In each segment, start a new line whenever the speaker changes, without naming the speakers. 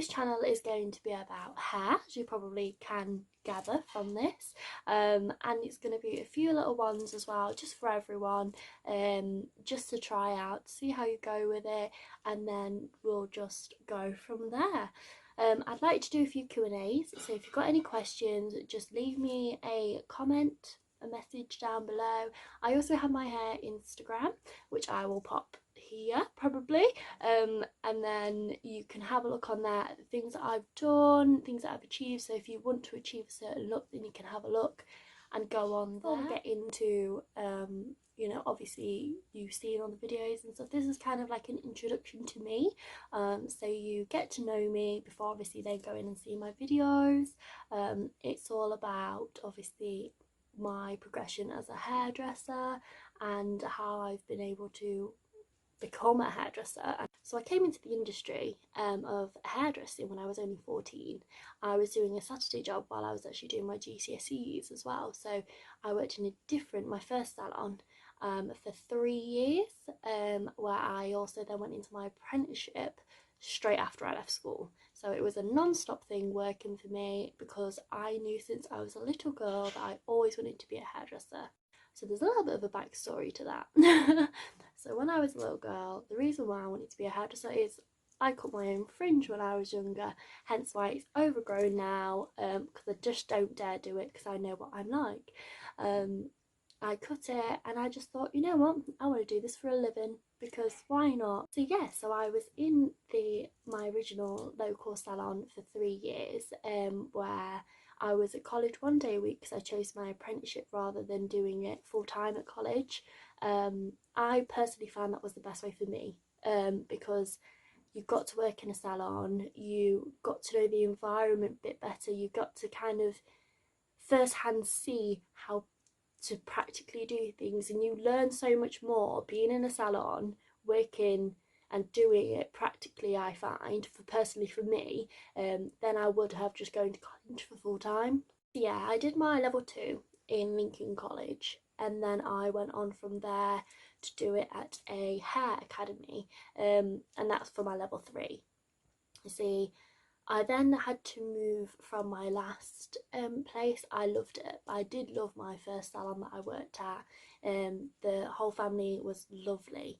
this channel is going to be about hair, as you probably can gather from this, and it's going to be a few little ones as well, just for everyone, just to try out, see how you go with it, and then we'll just go from there. I'd like to do a few Q&As, so if you've got any questions, just leave me a comment, a message down below. I also have my hair Instagram, which I will pop here probably, and then you can have a look on there at the things that I've done, things that I've achieved. So if you want to achieve a certain look, then you can have a look and go on there. Before we get into you know, obviously you've seen on the videos and stuff, this is kind of like an introduction to me, so you get to know me before obviously they go in and see my videos. It's all about obviously my progression as a hairdresser and how I've been able to become a hairdresser. So I came into the industry of hairdressing when I was only 14. I was doing a Saturday job while I was actually doing my GCSEs as well. So I worked in my first salon for 3 years, where I also then went into my apprenticeship straight after I left school. So it was a non-stop thing working for me, because I knew since I was a little girl that I always wanted to be a hairdresser. So there's a little bit of a backstory to that. So when I was a little girl, the reason why I wanted to be a hairdresser is I cut my own fringe when I was younger, hence why it's overgrown now, because I just don't dare do it because I know what I'm like. I cut it and I just thought, you know what, I want to do this for a living, because why not? So yeah, so I was in my original local salon for 3 years, where I was at college 1 day a week because I chose my apprenticeship rather than doing it full time at college. I personally found that was the best way for me, because you got to work in a salon, you got to know the environment a bit better, you got to kind of first hand see how to practically do things, and you learn so much more being in a salon, working and doing it practically, I find, personally for me, than I would have just going to college for full time. Yeah, I did my level 2 in Lincoln College, and then I went on from there to do it at a hair academy, and that's for my level 3. You see, I then had to move from my last place. I loved it. I did love my first salon that I worked at. The whole family was lovely.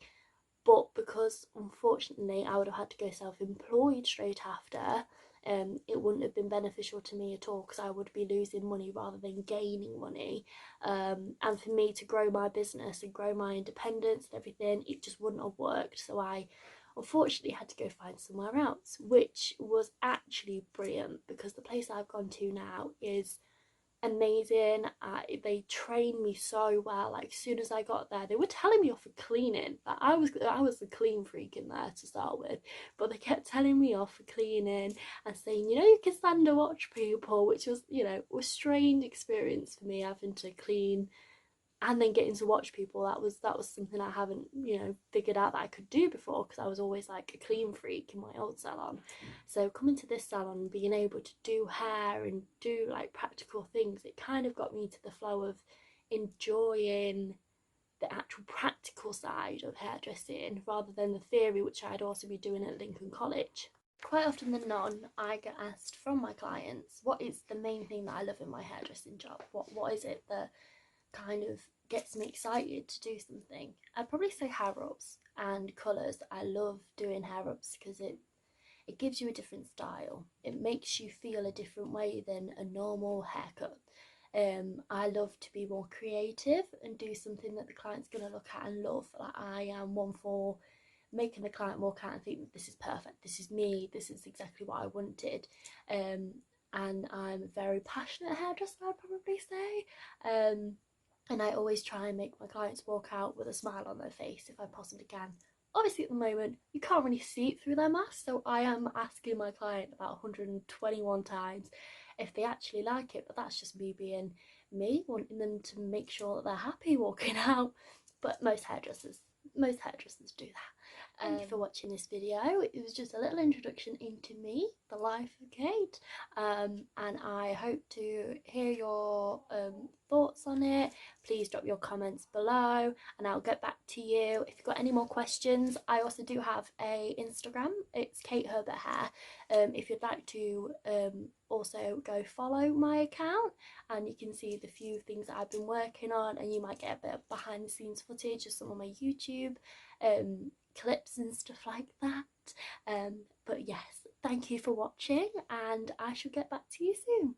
But because unfortunately I would have had to go self-employed straight after, it wouldn't have been beneficial to me at all, because I would be losing money rather than gaining money. And for me to grow my business and grow my independence and everything, it just wouldn't have worked. So I unfortunately had to go find somewhere else, which was actually brilliant, because the place I've gone to now is amazing. They trained me so well. Like, as soon as I got there, they were telling me off for cleaning. Like, I was the clean freak in there to start with, but they kept telling me off for cleaning and saying, you know, you can stand and watch people, which was, you know, a strange experience for me, having to clean and then getting to watch people. That was something I haven't, you know, figured out that I could do before, because I was always like a clean freak in my old salon. So coming to this salon, being able to do hair and do like practical things, it kind of got me to the flow of enjoying the actual practical side of hairdressing rather than the theory, which I'd also be doing at Lincoln College. Quite often than not, I get asked from my clients, what is the main thing that I love in my hairdressing job? What is it that kind of gets me excited to do something? I'd probably say hair ups and colours. I love doing hair ups because it gives you a different style. It makes you feel a different way than a normal haircut. I love to be more creative and do something that the client's going to look at and love. Like, I am one for making the client walk out and think, this is perfect, this is me, this is exactly what I wanted. And I'm a very passionate hairdresser, I'd probably say. And I always try and make my clients walk out with a smile on their face if I possibly can. Obviously at the moment you can't really see it through their mask, so I am asking my client about 121 times if they actually like it, but that's just me being me, wanting them to make sure that they're happy walking out. But most hairdressers do Thank you for watching this video. It was just a little introduction into me, the life of Kate, and I hope to hear your thoughts on it. Please drop your comments below and I'll get back to you. If you've got any more questions, I also do have a Instagram. It's Kate Herbert Hair. If you'd like to also go follow my account, and you can see the few things that I've been working on, and you might get a bit of behind the scenes footage of some of my YouTube clips and stuff like that. But yes, thank you for watching and I shall get back to you soon.